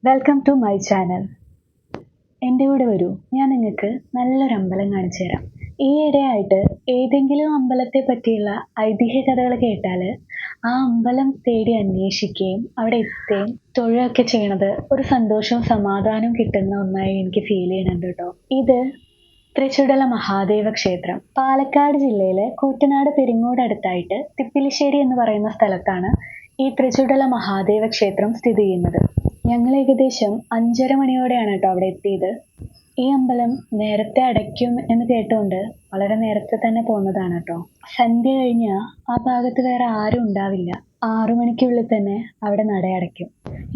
Welcome to my channel. എൻ്റെ കൂടെ വരൂ, ഞാൻ നിങ്ങൾക്ക് നല്ലൊരു അമ്പലം കാണിച്ചു തരാം. ഈയിടെയായിട്ട് ഏതെങ്കിലും അമ്പലത്തെ പറ്റിയുള്ള ഐതിഹ്യ കഥകൾ കേട്ടാൽ ആ അമ്പലം തേടി അന്വേഷിക്കുകയും അവിടെ എത്തുകയും തൊഴുകയൊക്കെ ചെയ്യണത് ഒരു സന്തോഷവും സമാധാനവും കിട്ടുന്ന ഒന്നായി എനിക്ക് ഫീൽ ചെയ്യുന്നുണ്ട് കേട്ടോ. ഇത് തൃച്ചുടല മഹാദേവ ക്ഷേത്രം പാലക്കാട് ജില്ലയിലെ കൂറ്റനാട് പെരിങ്ങോട് അടുത്തായിട്ട് തിപ്പിലിശ്ശേരി എന്ന് പറയുന്ന സ്ഥലത്താണ് ഈ തൃച്ചുടല മഹാദേവ ക്ഷേത്രം സ്ഥിതി ചെയ്യുന്നത്. ഞങ്ങൾ ഏകദേശം 5:30 മണിയോടെയാണ് കേട്ടോ അവിടെ എത്തിയത്. ഈ അമ്പലം നേരത്തെ അടയ്ക്കും എന്ന് കേട്ടുകൊണ്ട് വളരെ നേരത്തെ തന്നെ പോകുന്നതാണ് കേട്ടോ. സന്ധ്യ കഴിഞ്ഞാൽ ആ ഭാഗത്ത് വേറെ ആരും ഉണ്ടാവില്ല. 6 മണിക്കുള്ളിൽ തന്നെ അവിടെ നട അടയ്ക്കും.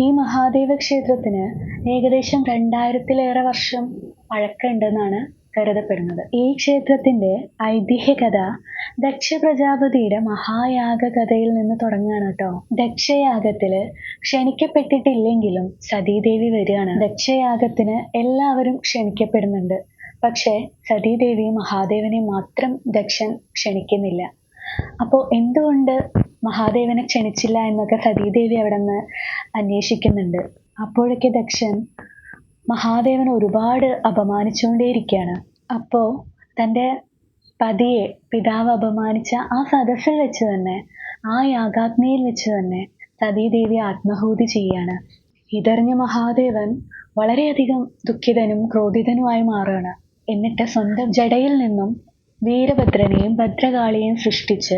ഈ മഹാദേവ ക്ഷേത്രത്തിന് ഏകദേശം 2000-ലേറെ വർഷം പഴക്കമുണ്ടെന്നാണ് കരുതപ്പെടുന്നത്. ഈ ക്ഷേത്രത്തിന്റെ ഐതിഹ്യ കഥ ദക്ഷ പ്രജാപതിയുടെ മഹായാഗ കഥയിൽ നിന്ന് തുടങ്ങുകയാണ് കേട്ടോ. ദക്ഷയാഗത്തില് ക്ഷണിക്കപ്പെട്ടിട്ടില്ലെങ്കിലും സതീദേവി വരികയാണ്. ദക്ഷയാഗത്തിന് എല്ലാവരും ക്ഷണിക്കപ്പെടുന്നുണ്ട്. പക്ഷേ സതീദേവിയും മഹാദേവനെ മാത്രം ദക്ഷൻ ക്ഷണിക്കുന്നില്ല. അപ്പോൾ എന്തുകൊണ്ട് മഹാദേവനെ ക്ഷണിച്ചില്ല എന്നൊക്കെ സതീദേവി അവിടെ നിന്ന് അന്വേഷിക്കുന്നുണ്ട്. അപ്പോഴൊക്കെ ദക്ഷൻ മഹാദേവനെ ഒരുപാട് അപമാനിച്ചുകൊണ്ടേയിരിക്കുകയാണ്. അപ്പോൾ തൻ്റെ പതിയെ പിതാവ് അപമാനിച്ച ആ സദസ്സിൽ വെച്ച് തന്നെ, ആ യാഗാഗ്നിയിൽ വെച്ച് തന്നെ സതീദേവി ആത്മാഹൂതി ചെയ്യാണ്. ഇതറിഞ്ഞ മഹാദേവൻ വളരെയധികം ദുഃഖിതനും ക്രോധിതനുമായി മാറുകയാണ്. എന്നിട്ട് സ്വന്തം ജടയിൽ നിന്നും വീരഭദ്രനെയും ഭദ്രകാളിയെയും സൃഷ്ടിച്ച്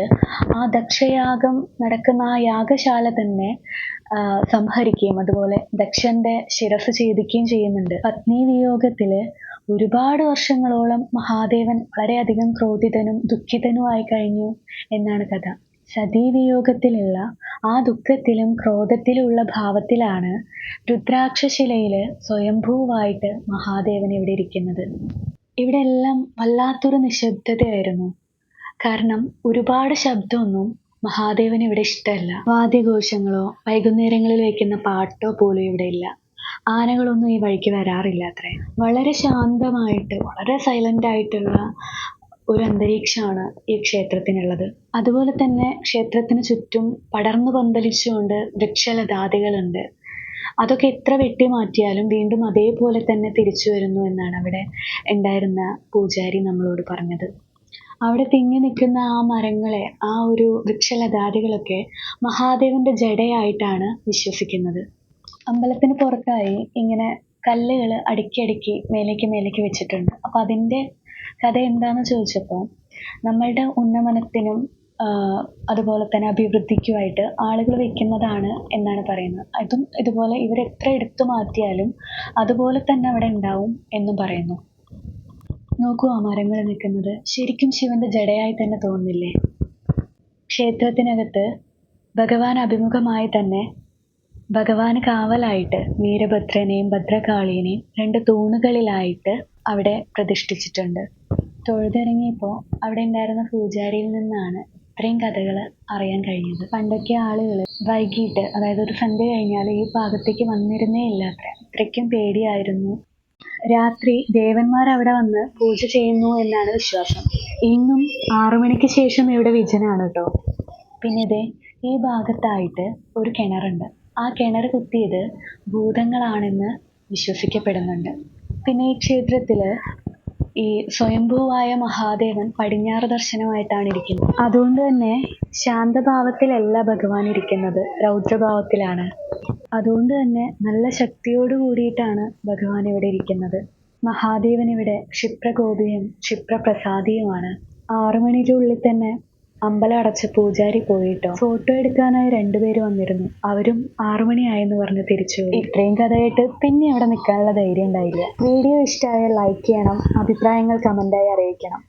ആ ദക്ഷയാഗം നടക്കുന്ന ആ യാഗശാല തന്നെ സംഹരിക്കുകയും അതുപോലെ ദക്ഷന്റെ ശിരസ് ഛേദിക്കുകയും ചെയ്യുന്നുണ്ട്. പത്നി വിയോഗത്തില് ഒരുപാട് വർഷങ്ങളോളം മഹാദേവൻ വളരെയധികം ക്രോധിതനും ദുഃഖിതനുമായി കഴിഞ്ഞു എന്നാണ് കഥ. സതീവിയോഗത്തിലുള്ള ആ ദുഃഖത്തിലും ക്രോധത്തിലുള്ള ഭാവത്തിലാണ് രുദ്രാക്ഷശിലയില് സ്വയംഭൂവായിട്ട് മഹാദേവൻ ഇവിടെ ഇരിക്കുന്നത്. ഇവിടെ എല്ലാം വല്ലാത്തൊരു നിശബ്ദതയായിരുന്നു. കാരണം ഒരുപാട് ശബ്ദമൊന്നും മഹാദേവന് ഇവിടെ ഇഷ്ടമല്ല. വാദ്യഘോഷങ്ങളോ വൈകുന്നേരങ്ങളിൽ വയ്ക്കുന്ന പാട്ടോ പോലും ഇവിടെ ഇല്ല. ആനകളൊന്നും ഈ വഴിക്ക് വരാറില്ല അത്രേ. വളരെ ശാന്തമായിട്ട് വളരെ സൈലന്റ് ആയിട്ടുള്ള ഒരു അന്തരീക്ഷമാണ് ഈ ക്ഷേത്രത്തിനുള്ളത്. അതുപോലെ തന്നെ ക്ഷേത്രത്തിന് ചുറ്റും പടർന്നു പന്തലിച്ചുകൊണ്ട് വൃക്ഷലതാദികളുണ്ട്. അതൊക്കെ എത്ര വെട്ടി മാറ്റിയാലും വീണ്ടും അതേപോലെ തന്നെ തിരിച്ചു വരുന്നു എന്നാണ് അവിടെ ഉണ്ടായിരുന്ന പൂജാരി നമ്മളോട് പറഞ്ഞത്. അവിടെ തിങ്ങി നിൽക്കുന്ന ആ മരങ്ങളെ, ആ ഒരു വൃക്ഷലതാദികളൊക്കെ മഹാദേവന്റെ ജടയായിട്ടാണ് വിശ്വസിക്കുന്നത്. അമ്പലത്തിന് പുറത്തായി ഇങ്ങനെ കല്ലുകൾ അടുക്കി മേലേക്ക് വെച്ചിട്ടുണ്ട്. അപ്പം അതിൻ്റെ കഥ എന്താണെന്ന് ചോദിച്ചപ്പോൾ നമ്മളുടെ ഉന്നമനത്തിനും അതുപോലെ തന്നെ അഭിവൃദ്ധിക്കുമായിട്ട് ആളുകൾ വെക്കുന്നതാണ് എന്നാണ് പറയുന്നത്. അതും ഇതുപോലെ ഇവരെത്ര എടുത്തു മാറ്റിയാലും അതുപോലെ തന്നെ അവിടെ ഉണ്ടാവും എന്നും പറയുന്നു. നോക്കൂ, ആ മരങ്ങൾ നിൽക്കുന്നത് ശരിക്കും ശിവന്റെ ജടയായി തന്നെ തോന്നുന്നില്ലേ? ക്ഷേത്രത്തിനകത്ത് ഭഗവാൻ അഭിമുഖമായി തന്നെ ഭഗവാന് കാവലായിട്ട് വീരഭദ്രനെയും ഭദ്രകാളിയെയും 2 തൂണുകളിലായിട്ട് അവിടെ പ്രതിഷ്ഠിച്ചിട്ടുണ്ട്. തൊഴുതിറങ്ങിയപ്പോൾ അവിടെ ഉണ്ടായിരുന്ന പൂജാരിയിൽ നിന്നാണ് ഇത്രയും കഥകൾ അറിയാൻ കഴിഞ്ഞത്. പണ്ടൊക്കെ ആളുകൾ വൈകിട്ട്, അതായത് ഒരു സന്ധ്യ കഴിഞ്ഞാൽ ഈ ഭാഗത്തേക്ക് വന്നിരുന്നേ ഇല്ല അത്രേ. അത്രയ്ക്കും പേടിയായിരുന്നു. രാത്രി ദേവന്മാർ അവിടെ വന്ന് പൂജ ചെയ്യുന്നു എന്നാണ് വിശ്വാസം. ഇന്നും 6 മണിക്ക് ശേഷം ഇവിടെ വിജനാണ് കേട്ടോ. പിന്നെ ഇതേ ഈ ഭാഗത്തായിട്ട് ഒരു കിണറുണ്ട്. ആ കിണർ കുത്തിയത് ഭൂതങ്ങളാണെന്ന് വിശ്വസിക്കപ്പെടുന്നുണ്ട്. പിന്നെ ഈ ക്ഷേത്രത്തിൽ ഈ സ്വയംഭൂവായ മഹാദേവൻ പടിഞ്ഞാറ് ദർശനമായിട്ടാണ് ഇരിക്കുന്നത്. അതുകൊണ്ട് തന്നെ ശാന്തഭാവത്തിലല്ല ഭഗവാൻ ഇരിക്കുന്നത്, രൗദ്രഭാവത്തിലാണ്. അതുകൊണ്ട് തന്നെ നല്ല ശക്തിയോട് കൂടിയിട്ടാണ് ഭഗവാൻ ഇവിടെ ഇരിക്കുന്നത്. മഹാദേവൻ ഇവിടെ ക്ഷിപ്രകോപിയും ക്ഷിപ്രപ്രസാദിയുമാണ്. 6 മണിയുടെ ഉള്ളിൽ തന്നെ അമ്പലം അടച്ച പൂജാരി പോയിട്ടോ. ഫോട്ടോ എടുക്കാനായി 2 പേര് വന്നിരുന്നു. അവരും 6 മണിയായെന്ന് പറഞ്ഞ് തിരിച്ചു. ഇത്രയും കഥയായിട്ട് പിന്നെ അവിടെ നിൽക്കാനുള്ള ധൈര്യം ഉണ്ടായില്ല. വീഡിയോ ഇഷ്ടമായാൽ ലൈക്ക് ചെയ്യണം, അഭിപ്രായങ്ങൾ കമന്റായി അറിയിക്കണം.